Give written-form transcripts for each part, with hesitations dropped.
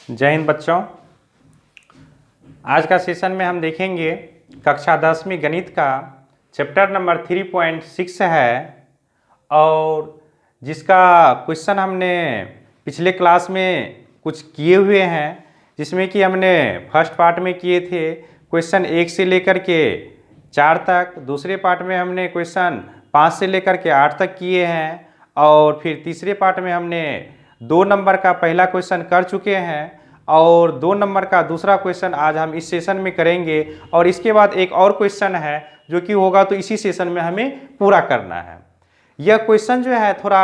जय हिंद बच्चों। आज का सेशन में हम देखेंगे कक्षा 10वीं गणित का चैप्टर नंबर 3.6 है और जिसका क्वेश्चन हमने पिछले क्लास में कुछ किए हुए हैं, जिसमें कि हमने फर्स्ट पार्ट में किए थे क्वेश्चन 1 से लेकर के 4 तक, दूसरे पार्ट में हमने क्वेश्चन 5 से लेकर के 8 तक किए हैं और फिर तीसरे पार्ट में हमने 2 नंबर का पहला क्वेश्चन कर चुके हैं और 2 नंबर का दूसरा क्वेश्चन आज हम इस सेशन में करेंगे और इसके बाद एक और क्वेश्चन है जो कि होगा तो इसी सेशन में हमें पूरा करना है। यह क्वेश्चन जो है थोड़ा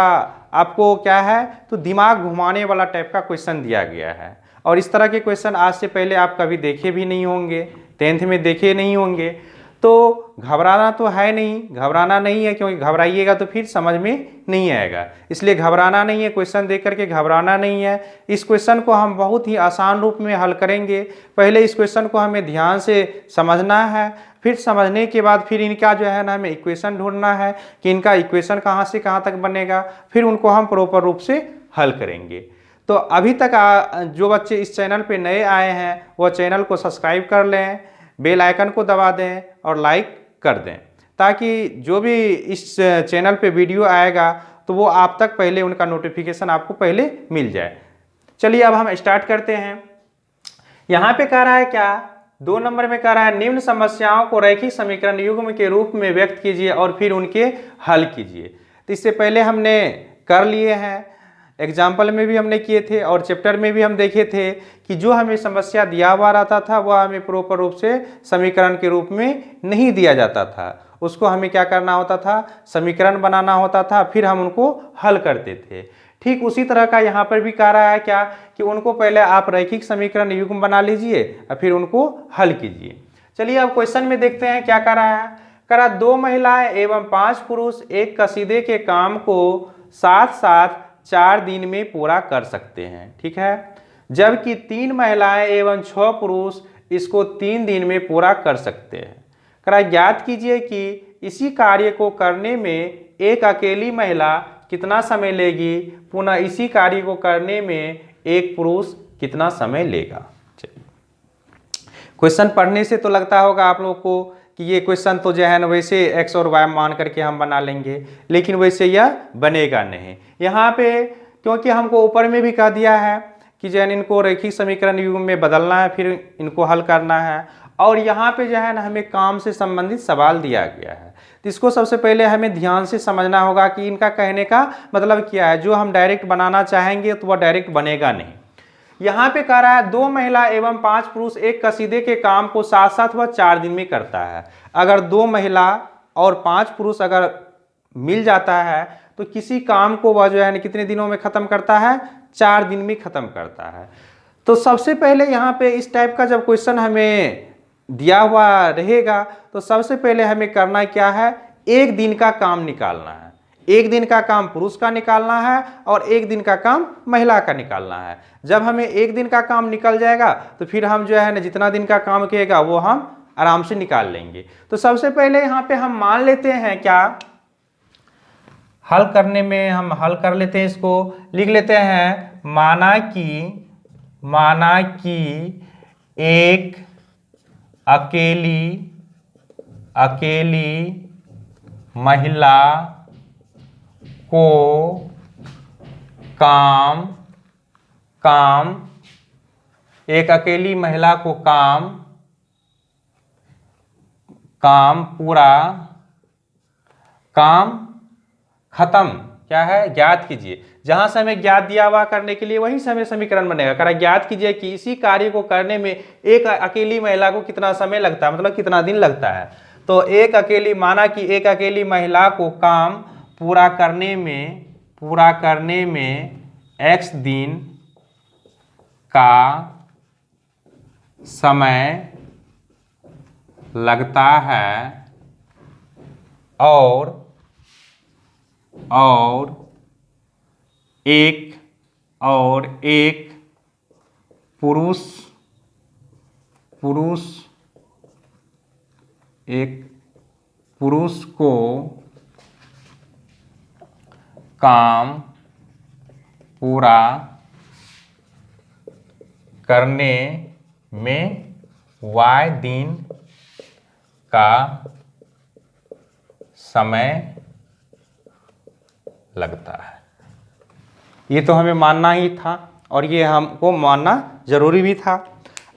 आपको क्या है तो दिमाग घुमाने वाला टाइप का क्वेश्चन दिया गया है और इस तरह के क्वेश्चन आज से पहले आप कभी देखे भी नहीं होंगे, 10th में देखे नहीं होंगे। तो घबराना तो है नहीं, घबराना नहीं है, क्योंकि घबराइएगा तो फिर समझ में नहीं आएगा, इसलिए घबराना नहीं है। क्वेश्चन देख करके घबराना नहीं है। इस क्वेश्चन को हम बहुत ही आसान रूप में हल करेंगे। पहले इस क्वेश्चन को हमें ध्यान से समझना है, फिर समझने के बाद फिर इनका जो है ना हमें इक्वेशन ढूंढना है कि इनका इक्वेशन कहाँ से कहाँ तक बनेगा, फिर उनको हम प्रॉपर रूप से हल करेंगे। तो अभी तक जो बच्चे इस चैनल पे नए आए हैं वो चैनल को सब्सक्राइब कर लें, बेल आइकन को दबा दें और लाइक कर दें, ताकि जो भी इस चैनल पे वीडियो आएगा तो वो आप तक पहले उनका नोटिफिकेशन आपको पहले मिल जाए। चलिए अब हम स्टार्ट करते हैं। यहाँ पे कह रहा है क्या, 2 नंबर में कह रहा है निम्न समस्याओं को रैखिक समीकरण युग्म के रूप में व्यक्त कीजिए और फिर उनके हल कीजिए। तो इससे पहले हमने कर लिए हैं, एग्जाम्पल में भी हमने किए थे और चैप्टर में भी हम देखे थे कि जो हमें समस्या दिया हुआ रहता था वह हमें प्रॉपर रूप से समीकरण के रूप में नहीं दिया जाता था, उसको हमें क्या करना होता था, समीकरण बनाना होता था, फिर हम उनको हल करते थे। ठीक उसी तरह का यहाँ पर भी कह रहा है क्या कि उनको पहले आप रैखिक समीकरण युग्म बना लीजिए और फिर उनको हल कीजिए। चलिए अब क्वेश्चन में देखते हैं क्या कर रहा है। कह रहा 2 महिलाएं एवं 5 पुरुष एक कसीदे के काम को साथ साथ 4 दिन में पूरा कर सकते हैं, ठीक है, जबकि 3 महिलाएं एवं 6 पुरुष इसको 3 दिन में पूरा कर सकते हैं। कह रहा ज्ञात कीजिए कि इसी कार्य को करने में एक अकेली महिला कितना समय लेगी, पुनः इसी कार्य को करने में एक पुरुष कितना समय लेगा। क्वेश्चन पढ़ने से तो लगता होगा आप लोगों को कि ये क्वेश्चन तो जो है ना वैसे x और y मान करके हम बना लेंगे, लेकिन वैसे यह बनेगा नहीं। यहाँ पे क्योंकि हमको ऊपर में भी कह दिया है कि जो है इनको रैखिक समीकरण युग्म में बदलना है, फिर इनको हल करना है, और यहाँ पे जो है ना हमें काम से संबंधित सवाल दिया गया है। तो इसको सबसे पहले हमें ध्यान से समझना होगा कि इनका कहने का मतलब क्या है। जो हम डायरेक्ट बनाना चाहेंगे तो वह डायरेक्ट बनेगा नहीं। यहाँ पे कह रहा है 2 महिला एवं 5 पुरुष एक कसीदे के काम को साथ साथ वह 4 दिन में करता है। अगर 2 महिला और 5 पुरुष अगर मिल जाता है तो किसी काम को वह जो है कितने दिनों में खत्म करता है, 4 दिन में खत्म करता है। तो सबसे पहले यहाँ पे इस टाइप का जब क्वेश्चन हमें दिया हुआ रहेगा तो सबसे पहले हमें करना क्या है, 1 दिन का काम निकालना है। 1 दिन का काम पुरुष का निकालना है और 1 दिन का काम महिला का निकालना है। जब हमें 1 दिन का काम निकल जाएगा तो फिर हम जो है ना जितना दिन का काम किएगा वो हम आराम से निकाल लेंगे। तो सबसे पहले यहाँ पे हम मान लेते हैं क्या, हल करने में हम हल कर लेते हैं, इसको लिख लेते हैं माना कि एक अकेली महिला को एक अकेली महिला को पूरा काम खत्म क्या है, ज्ञात कीजिए। जहां से हमें ज्ञात दिया हुआ करने के लिए वहीं से हमें समीकरण बनेगा। कह रहा ज्ञात कीजिए कि इसी कार्य को करने में एक अकेली महिला को कितना समय लगता है, मतलब कितना दिन लगता है। तो माना कि एक अकेली महिला को काम पूरा करने में x दिन का समय लगता है और एक पुरुष को काम पूरा करने में y दिन का समय लगता है। ये तो हमें मानना ही था और ये हमको मानना जरूरी भी था।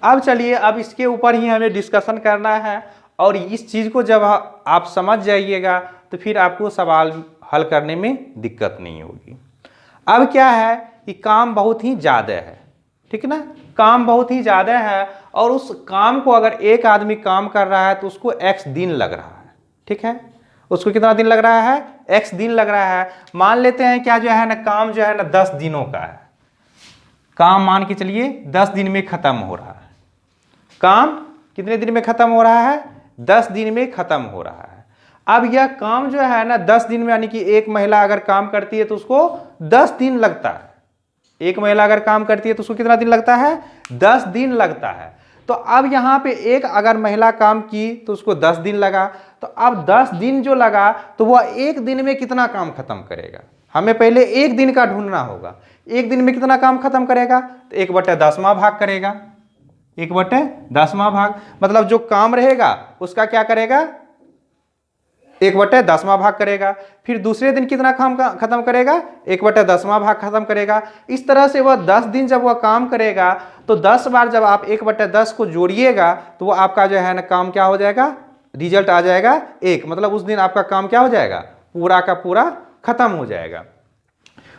अब चलिए, अब इसके ऊपर ही हमें डिस्कशन करना है और इस चीज़ को जब आप समझ जाइएगा तो फिर आपको सवाल हल करने में दिक्कत नहीं होगी। अब क्या है कि काम बहुत ही ज़्यादा है, ठीक है ना, काम बहुत ही ज़्यादा है और उस काम को अगर एक आदमी काम कर रहा है तो उसको x दिन लग रहा है, ठीक है, उसको कितना दिन लग रहा है, x दिन लग रहा है। मान लेते हैं क्या जो है ना, काम जो है ना 10 दिनों का है, काम मान के चलिए 10 दिन में खत्म हो रहा है। काम कितने दिन में खत्म हो रहा है, 10 दिन में खत्म हो रहा है। अब यह काम जो है ना 10 दिन में, यानी कि एक महिला अगर काम करती है तो उसको 10 दिन लगता है। एक महिला अगर काम करती है तो उसको कितना दिन लगता है, 10 दिन लगता है। तो अब यहां पे एक अगर महिला काम की तो उसको 10 दिन लगा, तो अब 10 दिन जो लगा तो वह एक दिन में कितना काम खत्म करेगा, हमें पहले एक दिन का ढूंढना होगा। एक दिन में कितना काम खत्म करेगा, तो 1/10वां भाग करेगा, 1/10वां भाग, मतलब जो काम रहेगा उसका क्या करेगा, 1/10वां भाग करेगा। फिर दूसरे दिन कितना काम खत्म करेगा, 1/10वां भाग खत्म करेगा। इस तरह से वह 10 दिन जब वह काम करेगा तो 10 बार जब आप 1/10 को जोड़िएगा तो वह आपका जो है ना काम क्या हो जाएगा, रिजल्ट आ जाएगा 1, मतलब उस दिन आपका काम क्या हो जाएगा, पूरा का पूरा खत्म हो जाएगा।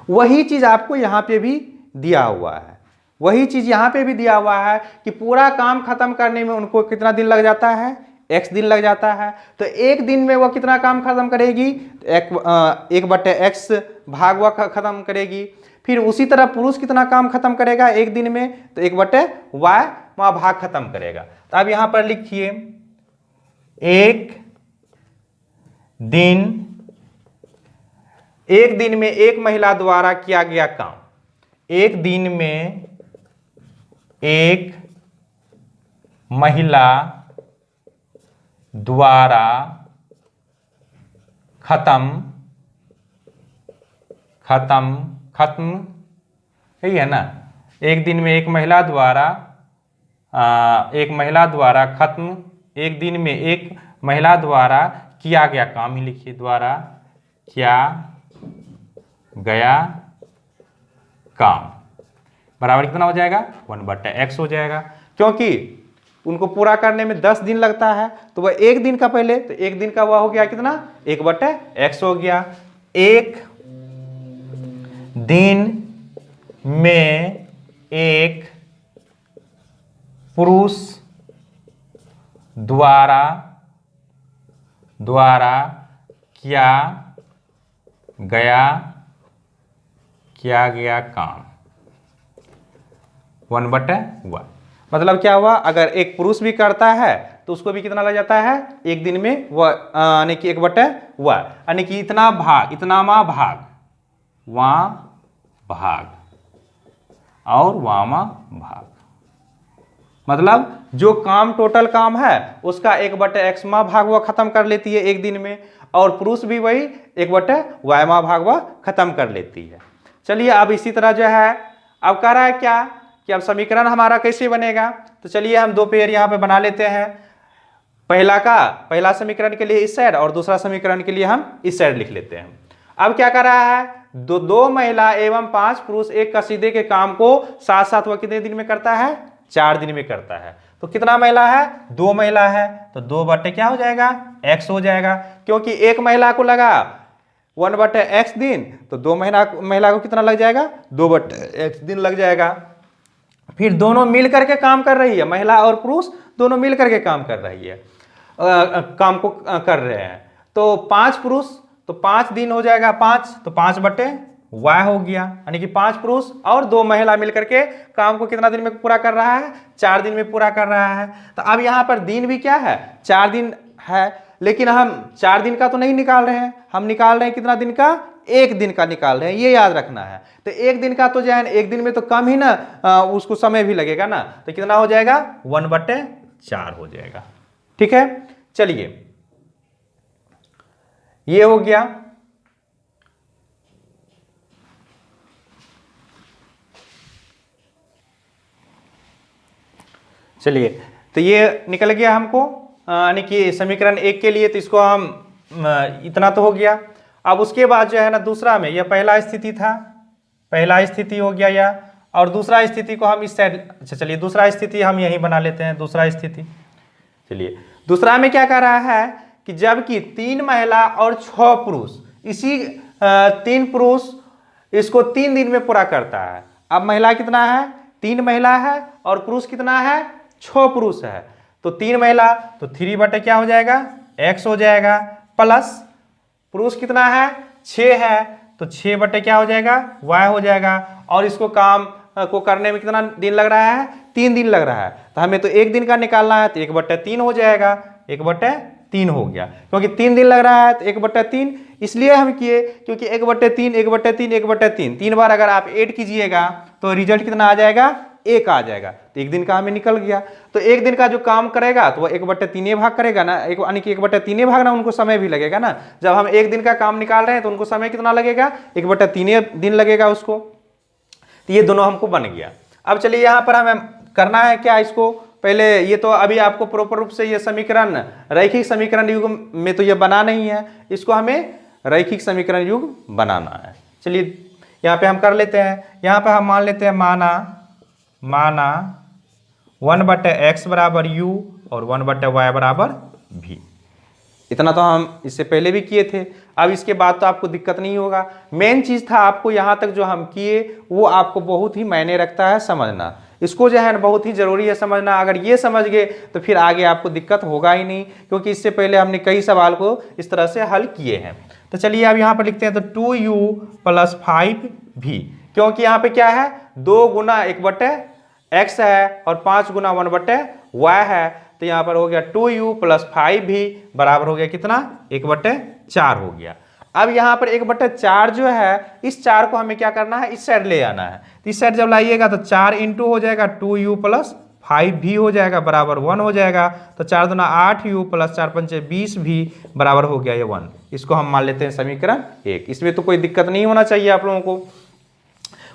वही चीज आपको यहाँ पे भी दिया हुआ है, वही चीज यहाँ पे भी दिया हुआ है कि पूरा काम खत्म करने में उनको कितना दिन लग जाता है, x दिन लग जाता है। तो एक दिन में वह कितना काम खत्म करेगी, 1/x भाग वह खत्म करेगी। फिर उसी तरह पुरुष कितना काम खत्म करेगा एक दिन में, तो 1/y वह भाग खत्म करेगा। तो अब यहां पर लिखिए, एक दिन में एक महिला द्वारा किया गया काम, एक दिन में एक महिला द्वारा खत्म यही है ना, एक दिन में एक महिला द्वारा खत्म, एक दिन में एक महिला द्वारा किया गया काम ही लिखिए, द्वारा किया गया काम बराबर कितना हो जाएगा, 1/x हो जाएगा। क्योंकि उनको पूरा करने में 10 दिन लगता है तो वह एक दिन का पहले, तो एक दिन का वह हो गया कितना, 1/x हो गया। एक दिन में एक पुरुष द्वारा किया गया काम 1/y, मतलब क्या हुआ, अगर एक पुरुष भी करता है तो उसको भी कितना लग जाता है एक दिन में, वह यानी कि 1/y, यानी कि इतना भाग, इतनामा भाग, वां भाग और वामा भाग, मतलब जो काम टोटल काम है उसका 1/xवां भाग वह खत्म कर लेती है एक दिन में, और पुरुष भी वही 1/yवां भाग वह खत्म कर लेती है। चलिए, अब इसी तरह जो है, अब कह रहा है क्या कि अब समीकरण हमारा कैसे बनेगा, तो चलिए हम दो पेड़ यहाँ पे बना लेते हैं। पहला समीकरण के लिए इस साइड और दूसरा समीकरण के लिए हम इस साइड लिख लेते हैं। अब क्या कर रहा है, दो महिला एवं 5 पुरुष एक कसीदे के काम को साथ साथ वह कितने दिन में करता है, 4 दिन में करता है। तो कितना महिला है, 2 महिला है, तो 2 क्या हो जाएगा, x हो जाएगा। क्योंकि एक महिला को लगा 1/x दिन, तो 2 महिला को कितना लग जाएगा, 2/x दिन लग जाएगा। फिर दोनों मिल करके काम कर रही है, महिला और पुरुष दोनों मिल करके काम कर रही है, काम को कर रहे हैं। तो 5 पुरुष तो 5 दिन हो जाएगा 5, तो 5/y हो गया, यानी कि 5 पुरुष और 2 महिला मिलकर के काम को कितना दिन में पूरा कर रहा है, 4 दिन में पूरा कर रहा है। तो अब यहाँ पर दिन भी क्या है, 4 दिन है, लेकिन हम 4 दिन का तो नहीं निकाल रहे हैं, हम निकाल रहे हैं कितना दिन का, एक दिन का निकाल रहे हैं, ये याद रखना है। तो एक दिन का तो जो है एक दिन में तो कम ही ना, उसको समय भी लगेगा ना, तो कितना हो जाएगा, 1/4 हो जाएगा। ठीक है, चलिए ये हो गया। चलिए, तो ये निकल गया हमको, यानी कि समीकरण 1 के लिए। तो इसको हम इतना तो हो गया। अब उसके बाद जो है ना दूसरा में, यह पहला स्थिति था, पहला स्थिति हो गया यह, और दूसरा स्थिति को हम इस साइड, अच्छा चलिए दूसरा स्थिति हम यही बना लेते हैं, दूसरा स्थिति। चलिए दूसरा में क्या कह रहा है कि जबकि 3 महिला और 6 पुरुष, इसी 3 पुरुष इसको 3 दिन में पूरा करता है। अब महिला कितना है, 3 महिला है, और पुरुष कितना है, 6 पुरुष है। तो 3 महिला तो 3 बटे क्या हो जाएगा, x हो जाएगा, प्लस पुरुष कितना है, 6 है, तो 6 बटे क्या हो जाएगा, y हो जाएगा। और इसको काम को करने में कितना दिन लग रहा है, 3 दिन लग रहा है। तो हमें तो 1 दिन का निकालना है, तो 1/3 हो जाएगा, 1/3 हो गया, क्योंकि 3 दिन लग रहा है तो 1/3 इसलिए हम किए क्योंकि 1/3 1/3 1/3 3 बार अगर आप ऐड कीजिएगा तो रिजल्ट कितना आ जाएगा, 1 आ जाएगा। तो 1 दिन का हमें निकल गया। तो 1 दिन का जो काम करेगा तो वह 1/3 भाग करेगा ना, यानी कि 1/3 भाग ना, उनको समय भी लगेगा ना। जब हम 1 दिन का काम निकाल रहे हैं तो उनको समय कितना लगेगा, 1/3 दिन लगेगा उसको। तो ये दोनों हमको बन गया। अब चलिए यहाँ पर हमें करना है क्या, इसको पहले ये तो अभी आपको प्रॉपर रूप से ये समीकरण रैखिक समीकरण युग में तो ये बना नहीं है, इसको हमें रैखिक समीकरण युग बनाना है। चलिए यहाँ पे हम कर लेते हैं। यहाँ पे हम मान लेते हैं माना 1/x बराबर u और 1/y बराबर v। इतना तो हम इससे पहले भी किए थे। अब इसके बाद तो आपको दिक्कत नहीं होगा। मेन चीज था आपको यहाँ तक जो हम किए वो आपको बहुत ही मायने रखता है समझना। इसको जो है ना बहुत ही जरूरी है समझना। अगर ये समझ गए तो फिर आगे आपको दिक्कत होगा ही नहीं, क्योंकि इससे पहले हमने कई सवाल को इस तरह से हल किए हैं। तो चलिए अब यहाँ पर लिखते हैं तो 2u + 5v, क्योंकि यहाँ पे क्या है, 2 गुना 1/x है और 5 गुना 1/y है। तो यहाँ पर हो गया 2u + 5v बराबर हो गया कितना, 1/4 हो गया। अब यहाँ पर 1/4 जो है, इस 4 को हमें क्या करना है, इस साइड ले आना है। तो इस साइड जब लाइएगा तो 4 इंटू हो जाएगा 2u + 5v हो जाएगा बराबर 1 हो जाएगा। तो 4 दूना 8u + 4 पंचे 20v बराबर हो गया ये 1। इसको हम मान लेते हैं समीकरण 1। इसमें तो कोई दिक्कत नहीं होना चाहिए आप लोगों को।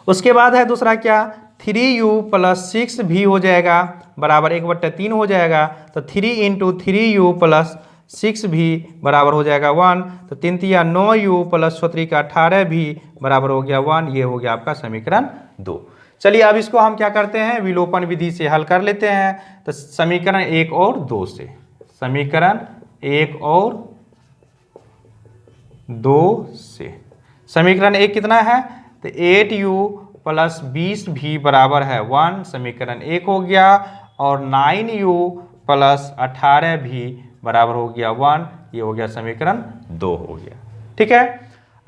उसके बाद है दूसरा क्या, 3u + 6v हो जाएगा बराबर 1/3 हो जाएगा। तो 3 इंटू 3u + 6v बराबर हो जाएगा 1। तो 3 तिया 9u + 4 का 18v बराबर हो गया 1। ये हो गया आपका समीकरण 2। चलिए अब इसको हम क्या करते हैं, विलोपन विधि से हल कर लेते हैं। तो समीकरण 1 और 2 से, समीकरण 1 और 2 से समीकरण 1 कितना है, तो 8u + 20v बराबर है 1, समीकरण 1 हो गया। और 9u + 18v बराबर हो गया 1, ये हो गया समीकरण 2 हो गया। ठीक है।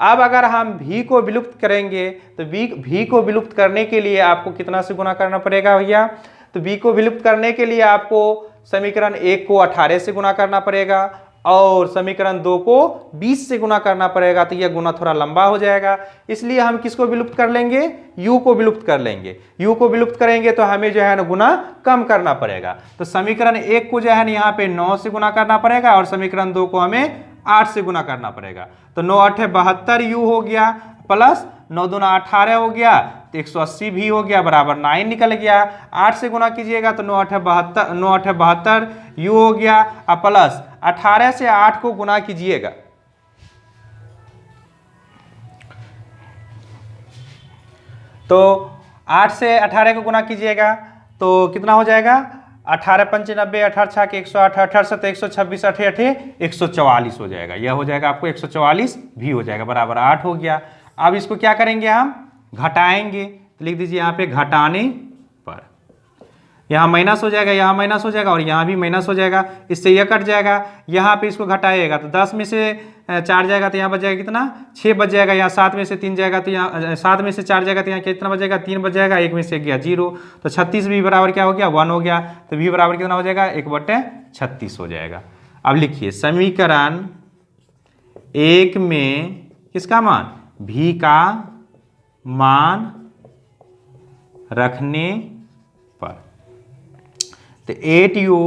अब अगर हम v को विलुप्त करेंगे तो v को विलुप्त करने के लिए आपको कितना से गुना करना पड़ेगा भैया, तो v को विलुप्त करने के लिए आपको समीकरण 1 को 18 से गुना करना पड़ेगा और समीकरण 2 को 20 से गुना करना पड़ेगा। तो यह गुना थोड़ा लंबा हो जाएगा, इसलिए हम किसको विलुप्त कर लेंगे, u को विलुप्त कर लेंगे। u को विलुप्त करेंगे तो हमें जो है ना गुना कम करना पड़ेगा। तो समीकरण 1 को जो है ना यहाँ पे 9 से गुना करना पड़ेगा और समीकरण 2 को हमें 8 से गुना करना पड़ेगा। तो 9 8 72 u हो गया प्लस 9 दूना 18 हो गया, तो 180 भी हो गया बराबर 9 निकल गया। 8 से गुना कीजिएगा तो 9 8 72 u हो गया और प्लस 18 से 8 को गुना कीजिएगा तो 8 से 18 को गुना कीजिएगा तो कितना हो जाएगा, 18 पंचे 90, 18 छः के 108, 18 सत्ते 126, 8 144 हो जाएगा। यह हो जाएगा आपको 144 भी हो जाएगा बराबर 8 हो गया। अब इसको क्या करेंगे, हम घटाएंगे। तो लिख दीजिए यहाँ पे घटाने पर, यहाँ माइनस हो जाएगा, यहाँ माइनस हो जाएगा और यहाँ भी माइनस हो जाएगा, इससे यह कट जाएगा। यहाँ पे इसको घटाएगा तो 10 में से 4 जाएगा तो यहाँ बच जाएगा कितना, 6 बच जाएगा। यहाँ 7 में से 3 जाएगा तो यहाँ 7 में से 4 जाएगा तो यहाँ कितना बचेगा, 3 बच जाएगा। 1 में से गया 0, तो 36 भी बराबर क्या हो गया, 1 हो गया। तो v बराबर कितना हो जाएगा, 1/36 हो जाएगा। अब लिखिए समीकरण 1 में किसका मान, v का मान रखने पर, तो 8u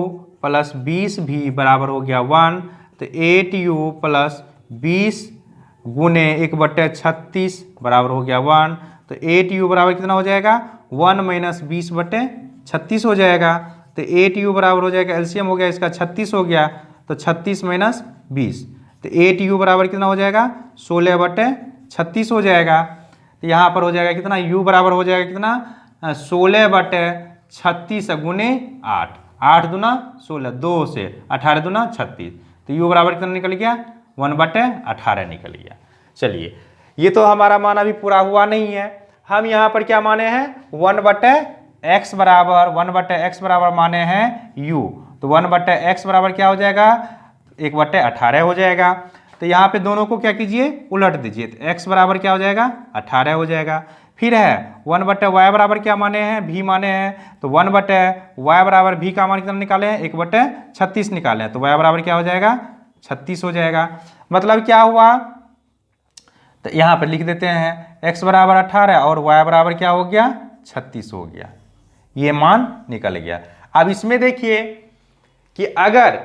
+ 20v बराबर हो गया 1। तो 8u + 20 गुने 1/36 बराबर हो गया 1। तो 8u बराबर कितना हो जाएगा, 1 - 20/36 हो जाएगा। तो तो 8u बराबर हो जाएगा, एलसीएम हो गया इसका 36 हो गया, तो 36 माइनस 20, तो 8u बराबर कितना हो जाएगा 16/36 हो जाएगा। तो यहाँ पर हो जाएगा कितना, u बराबर हो जाएगा कितना 16/36 गुने 8, 8 दूना 16, 2 से 18 दूना 36, तो u बराबर कितना निकल गया 1/18 निकल गया। चलिए ये तो हमारा मान अभी पूरा हुआ नहीं है, हम यहाँ पर क्या माने हैं 1/x बराबर माने हैं u, तो 1/x बराबर क्या हो जाएगा 1/18 हो जाएगा। तो यहाँ पे दोनों को क्या कीजिए उलट दीजिए, तो x बराबर क्या हो जाएगा 18 हो जाएगा। फिर है 1/y बराबर क्या माने हैं v माने हैं, तो 1/y बराबर v का मान कितना निकाले हैं 1/36 निकाले हैं, तो y बराबर क्या हो जाएगा 36 हो जाएगा। मतलब क्या हुआ, तो यहाँ पर लिख देते हैं x बराबर 18 और y बराबर क्या हो गया 36 हो गया, ये मान निकल गया। अब इसमें देखिए कि अगर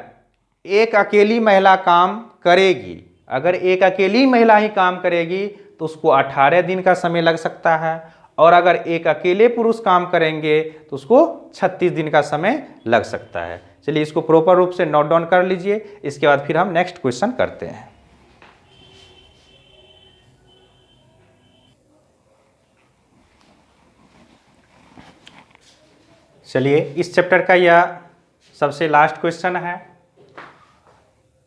एक अकेली महिला काम करेगी, अगर एक अकेली महिला ही काम करेगी तो उसको 18 दिन का समय लग सकता है, और अगर एक अकेले पुरुष काम करेंगे तो उसको 36 दिन का समय लग सकता है। चलिए इसको प्रॉपर रूप से नोट डाउन कर लीजिए, इसके बाद फिर हम नेक्स्ट क्वेश्चन करते हैं। चलिए इस चैप्टर का यह सबसे लास्ट क्वेश्चन है,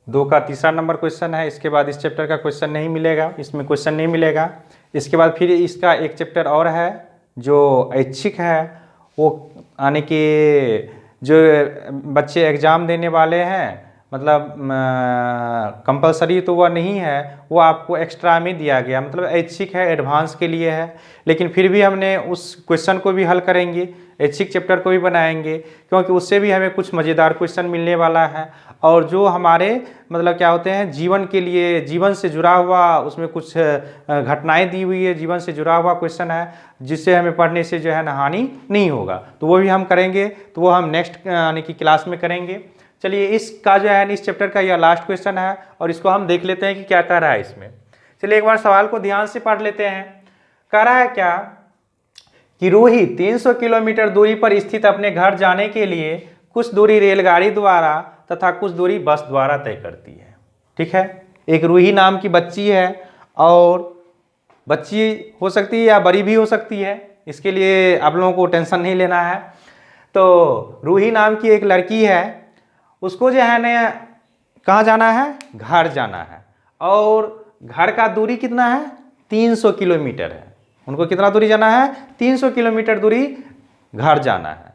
2 का तीसरा नंबर क्वेश्चन है। इसके बाद इस चैप्टर का क्वेश्चन नहीं मिलेगा, इसमें क्वेश्चन नहीं मिलेगा। इसके बाद फिर इसका एक चैप्टर और है जो ऐच्छिक है, वो यानी कि जो बच्चे एग्ज़ाम देने वाले हैं, मतलब कंपलसरी तो वह नहीं है, वो आपको एक्स्ट्रा में दिया गया, मतलब ऐच्छिक है, एडवांस के लिए है, लेकिन फिर भी हमने उस क्वेश्चन को भी हल करेंगे, ऐच्छिक चैप्टर को भी बनाएंगे, क्योंकि उससे भी हमें कुछ मज़ेदार क्वेश्चन मिलने वाला है। और जो हमारे मतलब क्या होते हैं जीवन के लिए, जीवन से जुड़ा हुआ, उसमें कुछ घटनाएं दी हुई है, जीवन से जुड़ा हुआ क्वेश्चन है, जिससे हमें पढ़ने से जो है ना हानि नहीं होगा, तो वो भी हम करेंगे, तो वो हम नेक्स्ट यानी कि क्लास में करेंगे। चलिए इसका जो है इस चैप्टर का यह लास्ट क्वेश्चन है, और इसको हम देख लेते हैं कि क्या कह रहा है इसमें। चलिए एक बार सवाल को ध्यान से पढ़ लेते हैं। कह रहा है क्या कि रूही 300 किलोमीटर दूरी पर स्थित अपने घर जाने के लिए कुछ दूरी रेलगाड़ी द्वारा तथा कुछ दूरी बस द्वारा तय करती है। ठीक है, एक रूही नाम की बच्ची है, और बच्ची हो सकती है या बड़ी भी हो सकती है, इसके लिए आप लोगों को टेंशन नहीं लेना है। तो रूही नाम की एक लड़की है, उसको जो है ना कहाँ जाना है, घर जाना है, और घर का दूरी कितना है 300 किलोमीटर है। उनको कितना दूरी जाना है 300 किलोमीटर दूरी घर जाना है।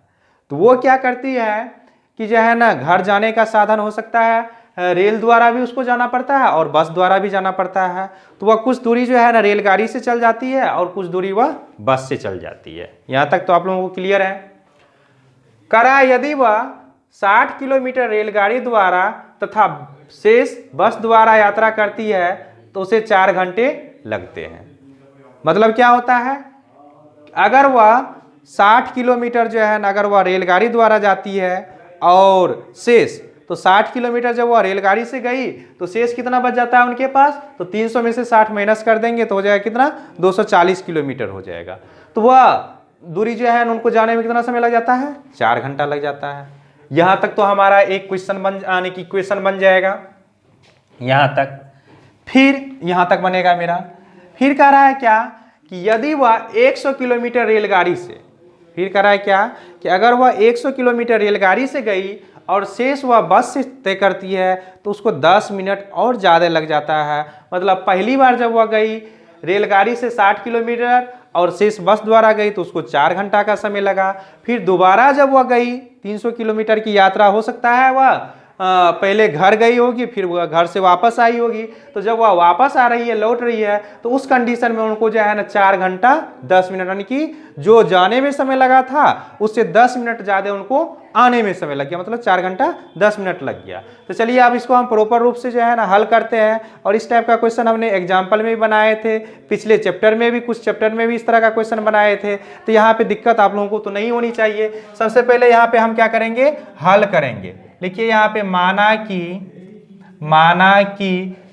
तो वो क्या करती है कि जो है ना घर जाने का साधन हो सकता है रेल द्वारा भी उसको जाना पड़ता है और बस द्वारा भी जाना पड़ता है। तो वह कुछ दूरी जो है ना रेलगाड़ी से चल जाती है और कुछ दूरी वह बस से चल जाती है। यहाँ तक तो आप लोगों को क्लियर है। करा यदि वह 60 किलोमीटर रेलगाड़ी द्वारा तथा शेष बस द्वारा यात्रा करती है तो उसे 4 घंटे लगते हैं। मतलब क्या होता है, अगर वह 60 किलोमीटर जो है ना अगर वह रेलगाड़ी द्वारा जाती है और शेष, तो 60 किलोमीटर जब वह रेलगाड़ी से गई तो शेष कितना बच जाता है उनके पास, तो 300 में से 60 माइनस कर देंगे तो हो जाएगा कितना 240 किलोमीटर हो जाएगा। तो वह दूरी जो है उनको जाने में कितना समय लग जाता है 4 घंटा लग जाता है। यहाँ तक तो हमारा एक क्वेश्चन बन जाएगा यहाँ तक। फिर यहाँ तक बनेगा मेरा। फिर कह रहा है क्या कि यदि वह 100 किलोमीटर रेलगाड़ी से, फिर कह रहा है क्या कि अगर वह 100 किलोमीटर रेलगाड़ी से गई और शेष वह बस से तय करती है तो उसको 10 मिनट और ज़्यादा लग जाता है। मतलब पहली बार जब वह गई रेलगाड़ी से 60 किलोमीटर और शेष बस द्वारा गई तो उसको 4 घंटा का समय लगा। फिर दोबारा जब वह गई 300 किलोमीटर की यात्रा हो सकता है वह पहले घर गई होगी, फिर वह घर से वापस आई होगी, तो जब वह वापस आ रही है लौट रही है तो उस कंडीशन में उनको जो है ना 4 घंटा 10 मिनट, यानी कि जो जाने में समय लगा था उससे 10 मिनट ज़्यादा उनको आने में समय लग गया, मतलब 4 घंटा 10 मिनट लग गया। तो चलिए अब इसको हम प्रॉपर रूप से जो है ना हल करते हैं। और इस टाइप का क्वेश्चन हमने एग्जाम्पल में भी बनाए थे, पिछले चैप्टर में भी, कुछ चैप्टर में भी इस तरह का क्वेश्चन बनाए थे। तो यहाँ पे दिक्कत आप लोगों को तो नहीं होनी चाहिए। सबसे पहले यहाँ पे हम क्या करेंगे, हल करेंगे। लिखिए यहाँ पे माना कि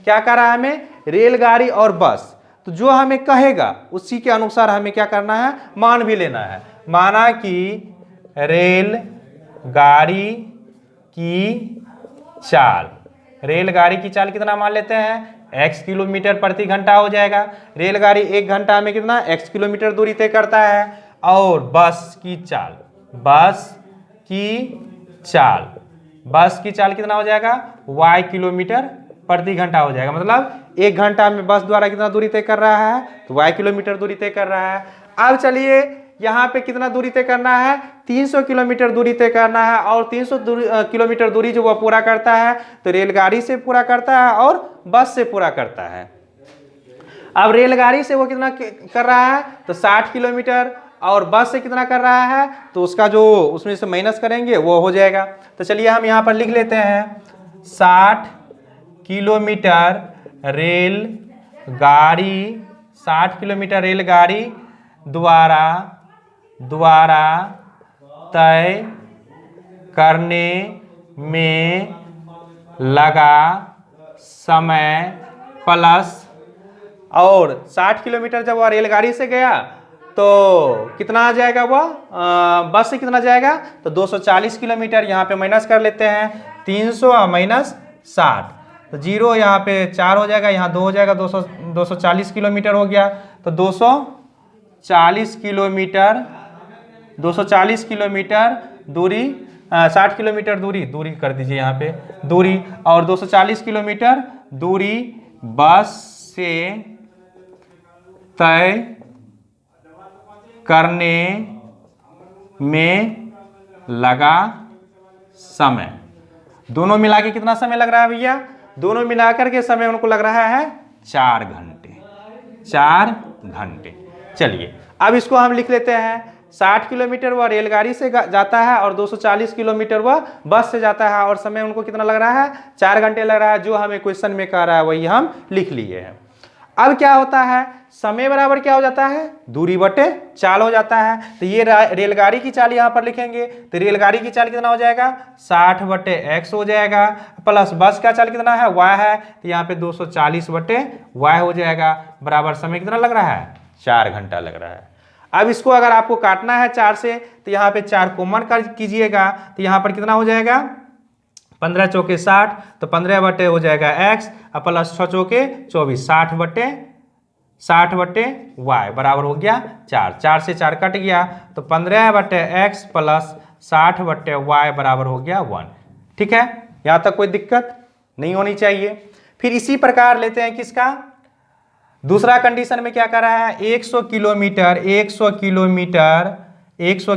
क्या कह रहा है हमें, रेलगाड़ी और बस। तो जो हमें कहेगा उसी के अनुसार हमें क्या करना है, मान भी लेना है। माना कि गाड़ी की चाल, रेलगाड़ी की चाल कितना मान लेते हैं, x किलोमीटर प्रति घंटा हो जाएगा। रेलगाड़ी 1 घंटा में कितना x किलोमीटर दूरी तय करता है। और बस की चाल, बस की चाल कितना हो जाएगा, y किलोमीटर प्रति घंटा हो जाएगा। मतलब 1 घंटा में बस द्वारा कितना दूरी तय कर रहा है, तो y किलोमीटर दूरी तय कर रहा है। अब चलिए यहाँ पे कितना दूरी तय करना है, 300 किलोमीटर दूरी तय करना है। और 300 किलोमीटर दूरी जो वह पूरा करता है तो रेलगाड़ी से पूरा करता है और बस से पूरा करता है। अब रेलगाड़ी से वो कितना कर रहा है, तो 60 किलोमीटर, और बस से कितना कर रहा है, तो उसका जो उसमें से माइनस करेंगे वो हो जाएगा। तो चलिए हम यहाँ पर लिख लेते हैं 60 किलोमीटर रेलगाड़ी, 60 किलोमीटर रेलगाड़ी द्वारा तय करने में लगा समय प्लस, और 60 किलोमीटर जब वह रेलगाड़ी से गया तो कितना आ जाएगा, वह बस से कितना जाएगा, तो 240 किलोमीटर। यहाँ पे माइनस कर लेते हैं, 300 माइनस 60, तो 0 यहाँ पे 4 हो जाएगा, यहाँ 2 हो जाएगा, 240 किलोमीटर हो गया। तो 240 किलोमीटर दूरी, 60 किलोमीटर दूरी कर दीजिए यहाँ पे दूरी, और 240 किलोमीटर दूरी बस से तय करने में लगा समय। दोनों मिला के कितना समय लग रहा है भैया, दोनों मिलाकर के समय उनको लग रहा है 4 घंटे, 4 घंटे। चलिए अब इसको हम लिख लेते हैं, 60 किलोमीटर वह रेलगाड़ी से जाता है और 240 किलोमीटर वह बस से जाता है, और समय उनको कितना लग रहा है, 4 घंटे लग रहा है। जो हमें क्वेश्चन में कह रहा है वही हम लिख लिए हैं। अब क्या होता है, समय बराबर क्या हो जाता है, दूरी बटे चाल हो जाता है। तो ये रेलगाड़ी की चाल यहाँ पर लिखेंगे, तो रेलगाड़ी की चाल कितना हो जाएगा, 60 बटे x हो जाएगा, प्लस बस का चाल कितना है, y है, तो यहाँ पे 240 बटे y हो जाएगा, बराबर समय कितना लग रहा है, 4 घंटा लग रहा है। अब इसको अगर आपको काटना है 4 से, तो यहाँ पे 4 कॉमन कर कीजिएगा, तो यहाँ पर कितना हो जाएगा, 15 चौके 60, तो 15 बटे हो जाएगा x, और प्लस 6 चौके 24, 60 बटे y बराबर हो गया 4, 4 से 4 कट गया, तो 15 बटे x प्लस 60 बटे y बराबर हो गया 1। ठीक है, यहाँ तक कोई दिक्कत नहीं होनी चाहिए। फिर इसी प्रकार लेते हैं किसका, दूसरा कंडीशन में क्या कर रहा है, 100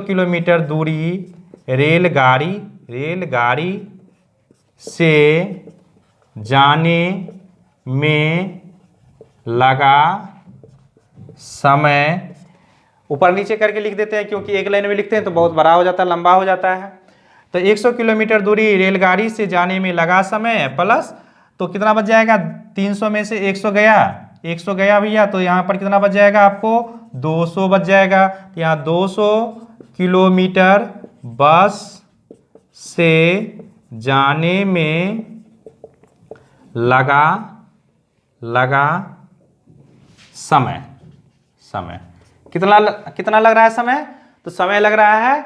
किलोमीटर दूरी रेलगाड़ी से जाने में लगा समय, ऊपर नीचे करके लिख देते हैं क्योंकि एक लाइन में लिखते हैं तो बहुत बड़ा हो जाता है, लंबा हो जाता है। तो 100 किलोमीटर दूरी रेलगाड़ी से जाने में लगा समय प्लस, तो कितना बच जाएगा, 300 में से 100 गया भैया, तो यहाँ पर कितना बच जाएगा आपको, 200 बच जाएगा। तो यहाँ 200 किलोमीटर बस से जाने में लगा समय कितना लग रहा है समय, तो समय लग रहा है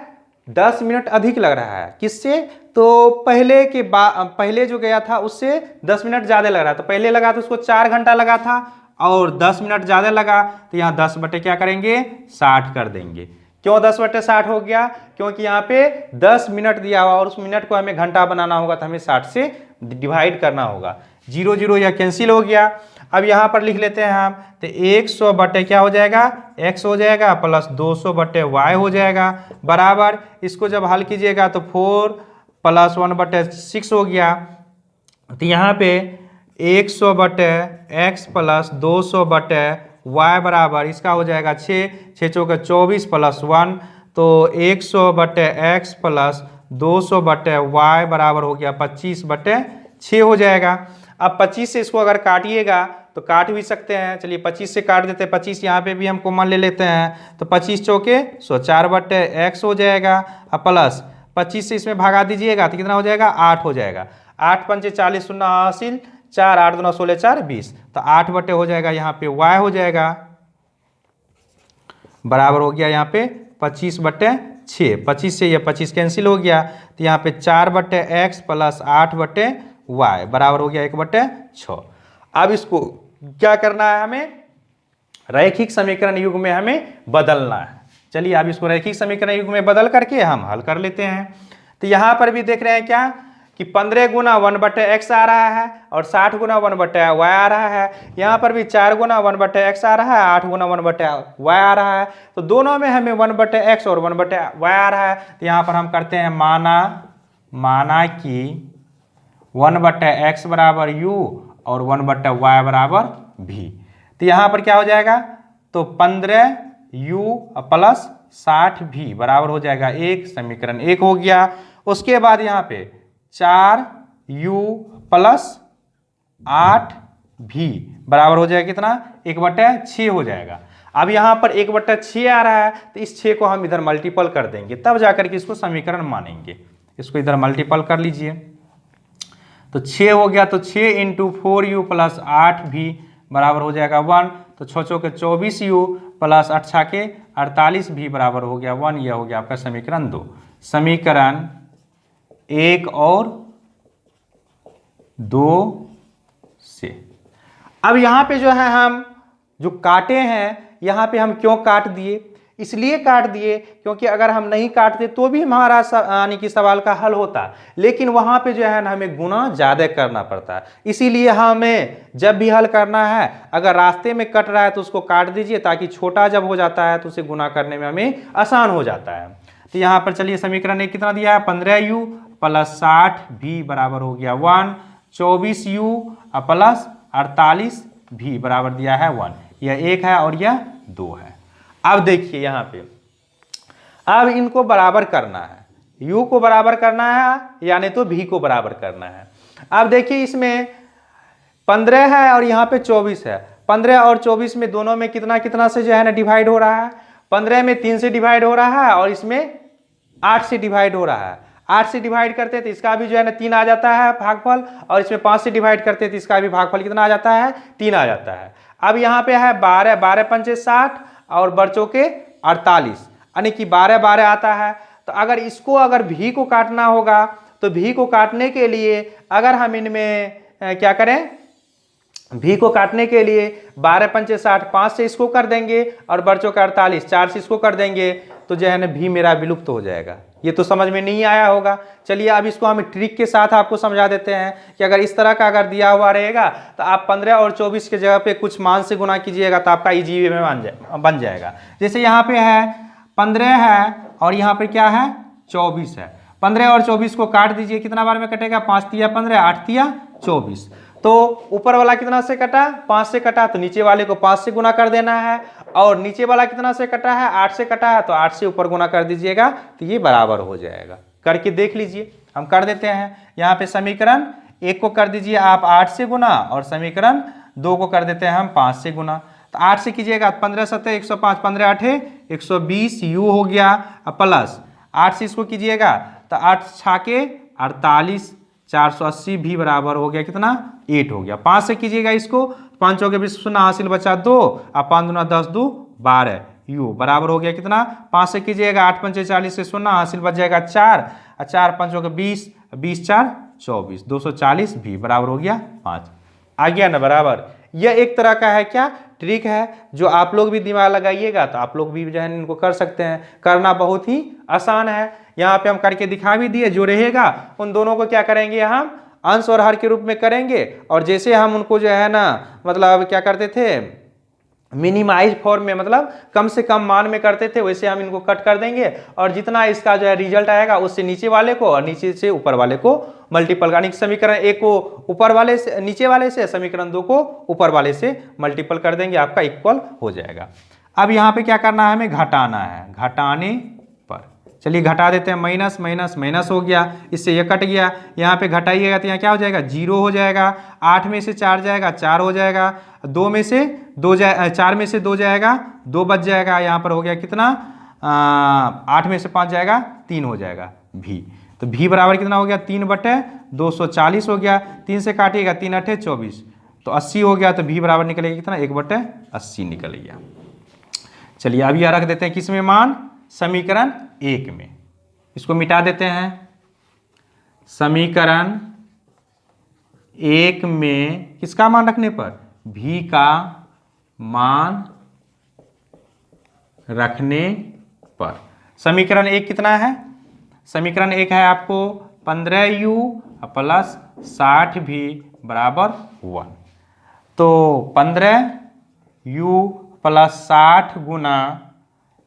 10 मिनट अधिक लग रहा है। किससे, तो पहले जो गया था उससे 10 मिनट ज़्यादा लग रहा है। तो पहले लगा तो उसको 4 घंटा लगा था और 10 मिनट ज़्यादा लगा, तो यहाँ 10 बटे क्या करेंगे, 60 कर देंगे। क्यों 10 बटे 60 हो गया, क्योंकि यहाँ पे 10 मिनट दिया हुआ और उस मिनट को हमें घंटा बनाना होगा, तो हमें 60 से डिवाइड करना होगा। 0 0 यह कैंसिल हो गया। अब यहाँ पर लिख लेते हैं हम, तो 100 बटे क्या हो जाएगा, x हो जाएगा, प्लस 200 बटे y हो जाएगा, बराबर इसको जब हल कीजिएगा तो 4 + 1 बटे 6 हो गया। तो यहाँ पे 100 बटे x प्लस 200 बटे y बराबर इसका हो जाएगा 6, 6 चौके 24 प्लस 1, तो 100 बटे x प्लस 200 बटे y बराबर हो गया 25 बटे 6 हो जाएगा। अब 25 से इसको अगर काटिएगा तो काट भी सकते हैं, चलिए 25 से काट देते हैं, 25 यहाँ पे भी हम कॉमन ले लेते हैं, तो 25 चौके 104 बटे x हो जाएगा, अब प्लस 25 से इसमें भागा दीजिएगा तो कितना हो जाएगा, 8 हो जाएगा। 8 पंचे 40, 0 हासिल, 4 8 2 16 4 20, तो 8 बटे हो जाएगा यहाँ पे y हो जाएगा, बराबर हो गया यहाँ पे 25 बटे 6, 25 से ये 25 कैंसिल हो गया, तो यहाँ पे 4/x प्लस 8/y बराबर हो गया 1/6। अब इसको क्या करना है, हमें रैखिक समीकरण युग में हमें बदलना है। चलिए अब इसको रैखिक समीकरण युग में बदल करके हम हल कर लेते हैं। तो यहाँ पर भी देख रहे हैं क्या कि 15 गुना 1/x आ रहा है और 60 गुना 1/y आ रहा है। यहाँ पर भी 4 गुना 1/x आ रहा है, 8 गुना 1/y आ रहा है। तो दोनों में हमें 1/x और 1/y आ रहा है। तो यहाँ पर हम करते हैं माना कि 1/x बराबर u और 1/y बराबर v। तो यहाँ पर क्या हो जाएगा, तो 15u प्लस 60v बराबर हो जाएगा 1, समीकरण 1 हो गया। उसके बाद यहाँ पे 4u प्लस 8v बराबर हो जाएगा कितना, 1/6 हो जाएगा। अब यहाँ पर 1/6 आ रहा है, तो इस 6 को हम इधर मल्टीपल कर देंगे, तब जाकर के इसको समीकरण मानेंगे। इसको इधर मल्टीपल कर लीजिए, तो 6 हो गया, तो 6 × 4u प्लस 8v बराबर हो जाएगा 1। तो 6 के 24u प्लस 8 के 48v बराबर हो गया 1। यह हो गया आपका समीकरण 2। समीकरण 1 और 2 से अब यहाँ पे जो है हम जो काटे हैं, यहाँ पे हम क्यों काट दिए, इसलिए काट दिए क्योंकि अगर हम नहीं काटते तो भी हमारा यानी कि सवाल का हल होता, लेकिन वहाँ पे जो है ना हमें गुना ज़्यादा करना पड़ता है। इसीलिए हमें जब भी हल करना है, अगर रास्ते में कट रहा है तो उसको काट दीजिए, ताकि छोटा जब हो जाता है तो उसे गुना करने में हमें आसान हो जाता है। तो यहाँ पर चलिए समीकरण एक कितना दिया है, 15u प्लस 60v बराबर हो गया 1, 24u प्लस 48v बराबर दिया है 1। यह 1 है और यह 2 है। अब देखिए यहाँ पे, अब इनको बराबर करना है, u को बराबर करना है यानी तो v को बराबर करना है। अब देखिए इसमें 15 है और यहाँ पे 24 है। 15 और 24 में दोनों में कितना कितना से जो है ना डिवाइड हो रहा है। 15 में 3 से डिवाइड हो रहा है और इसमें 8 से डिवाइड हो रहा है। 8 से डिवाइड करते तो इसका भी जो है ना 3 आ जाता है भागफल, और इसमें 5 से डिवाइड करते तो इसका भी भागफल कितना आ जाता है, 3 आ जाता है। अब यहाँ पे है 12, 12 पंचे 60 और बरचों के 48, यानी कि 12 12 आता है। तो अगर इसको अगर भी को काटना होगा तो भी को काटने के लिए अगर हम इनमें क्या करें, भी को काटने के लिए 12 पंचे 60, 5 से इसको कर देंगे और बरचों का 48, 4 से इसको कर देंगे, तो जो है ना भी मेरा विलुप्त हो जाएगा। ये तो समझ में नहीं आया होगा। चलिए अब इसको हम ट्रिक के साथ आपको समझा देते हैं कि अगर इस तरह का अगर दिया हुआ रहेगा तो आप 15 और 24 के जगह पे कुछ मान से गुना कीजिएगा तो आपका इजी वे में बन जाएगा। जैसे यहाँ पे है 15 है और यहाँ पे क्या है 24 है। 15 और 24 को काट दीजिए, कितना बार में कटेगा, 5 तिया 15, 8 तिया 24। तो ऊपर वाला कितना से कटा, 5 से कटा, तो नीचे वाले को 5 से गुना कर देना है, और नीचे वाला कितना से कटा है, 8 से कटा है, तो 8 से ऊपर गुना कर दीजिएगा तो ये बराबर हो जाएगा। करके देख लीजिए, हम कर देते हैं। यहाँ पे समीकरण 1 को कर दीजिए आप 8 से गुना और समीकरण 2 को कर देते हैं हम 5 से गुना। तो 8 से कीजिएगा 15 7 105, 15 8 120 u हो गया, प्लस 8 से इसको कीजिएगा तो 8 6 के 48, 480 भी बराबर हो गया कितना, 8 हो गया। 5 से कीजिएगा इसको, 5 के 20 शून्य हासिल बचा 2 और 5 दूना 10 2 12 u बराबर हो गया कितना, 5 से कीजिएगा 8 पंचे 40 से शून्य हासिल बच जाएगा 4 और 4 5 के 20, 20 4 24, 240 भी बराबर हो गया 5। आ गया ना बराबर। यह एक तरह का है क्या, ट्रिक है, जो आप लोग भी दिमाग लगाइएगा तो आप लोग भी जो है इनको कर सकते हैं। करना बहुत ही आसान है। यहाँ पे हम करके दिखा भी दिए, जो रहेगा उन दोनों को क्या करेंगे, हम अंश और हर के रूप में करेंगे, और जैसे हम उनको जो है ना मतलब क्या करते थे मिनिमाइज फॉर्म में, मतलब कम से कम मान में करते थे, वैसे हम इनको कट कर देंगे, और जितना इसका जो है रिजल्ट आएगा उससे नीचे वाले को और नीचे से ऊपर वाले को मल्टीपल, यानी समीकरण 1 को ऊपर वाले से नीचे वाले से, समीकरण 2 को ऊपर वाले से मल्टीपल कर देंगे, आपका इक्वल हो जाएगा। अब यहाँ पे क्या करना है, हमें घटाना है। घटाने पर चलिए घटा देते हैं, माइनस माइनस माइनस हो गया, इससे ये कट गया। यहाँ पे घटाइएगा तो यहाँ क्या हो जाएगा, 0 हो जाएगा। 8 में से 4 जाएगा 4 हो जाएगा, 2 में से 2 जाए 4 में से 2 जाएगा 2 बच जाएगा। यहाँ पर हो गया कितना, 8 में से 5 जाएगा 3 हो जाएगा भी। तो भी बराबर कितना हो गया, 3/240 हो गया। 3 से काटिएगा 3 8 24, तो 80 हो गया। तो भी बराबर निकलेगा कितना, 1/80 निकल गया। चलिए अब यह रख देते हैं किस में मान, समीकरण 1 में। इसको मिटा देते हैं। समीकरण 1 में किसका मान रखने पर? v का मान रखने पर। समीकरण 1 कितना है? समीकरण 1 है आपको 15u प्लस 60v बराबर 1। तो 15u प्लस 60 गुना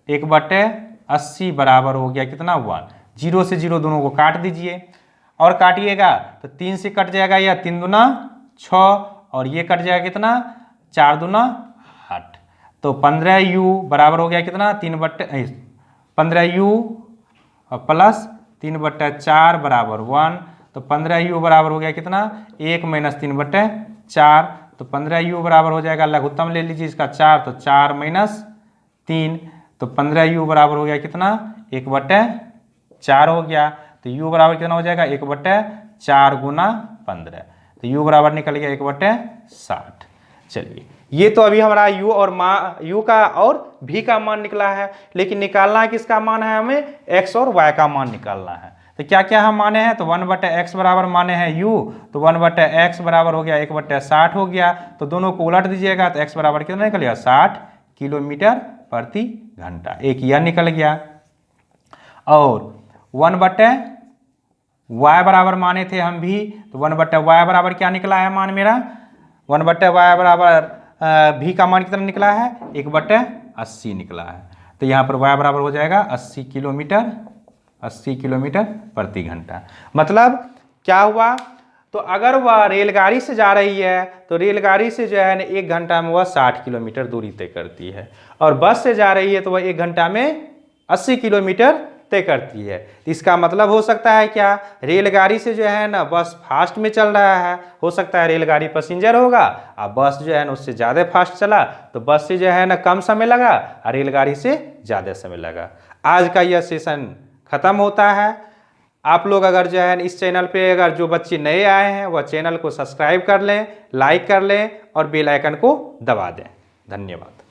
1/80 बराबर हो गया कितना? 1। 0 से 0 दोनों को काट दीजिए और काटिएगा तो 3 से कट जाएगा या 3 दूना 6 और ये कट जाएगा कितना? 4 दूना 8। तो 15u बराबर हो गया कितना? 15u प्लस 3/4 बराबर 1। तो 15u बराबर हो गया कितना? 1 माइनस 3/4। तो 15u बराबर हो जाएगा, लघुत्तम ले लीजिए इसका 4, तो 4 माइनस 3। तो 15u बराबर हो गया कितना? 1/4 हो गया। तो u बराबर कितना हो जाएगा? 1/4 गुना 15। तो u बराबर निकल गया 1/60। चलिए, ये तो अभी हमारा u का और v का मान निकला है, लेकिन निकालना है किसका मान है? हमें x और y का मान निकालना है। तो क्या क्या हम माने हैं? तो 1/x बराबर माने हैं u, तो 1/x बराबर हो गया 1/60 हो गया। तो दोनों को उलट दीजिएगा तो x बराबर कितना निकल गया? 60 किलोमीटर प्रति घंटा। एक यह निकल गया। और 1/y बराबर माने थे हम भी, तो 1/y बराबर क्या निकला है मान मेरा? 1/y बराबर v का मान कितना निकला है? 1/80 निकला है। तो यहाँ पर y बराबर हो जाएगा 80 किलोमीटर प्रति घंटा। मतलब क्या हुआ? तो अगर वह रेलगाड़ी से जा रही है तो रेलगाड़ी से जो है ना 1 घंटा में वह 60 किलोमीटर दूरी तय करती है, और बस से जा रही है तो वह 1 घंटा में 80 किलोमीटर तय करती है। इसका मतलब हो सकता है क्या? रेलगाड़ी से जो है ना बस फास्ट में चल रहा है, हो सकता है रेलगाड़ी पैसेंजर होगा और बस जो है ना उससे ज़्यादा फास्ट चला, तो बस से जो है ना कम समय लगा और रेलगाड़ी से ज़्यादा समय लगा। आज का यह सेशन ख़त्म होता है। आप लोग अगर जो है इस चैनल पे अगर जो बच्चे नए आए हैं वह चैनल को सब्सक्राइब कर लें, लाइक कर लें और बेल आइकन को दबा दें। धन्यवाद।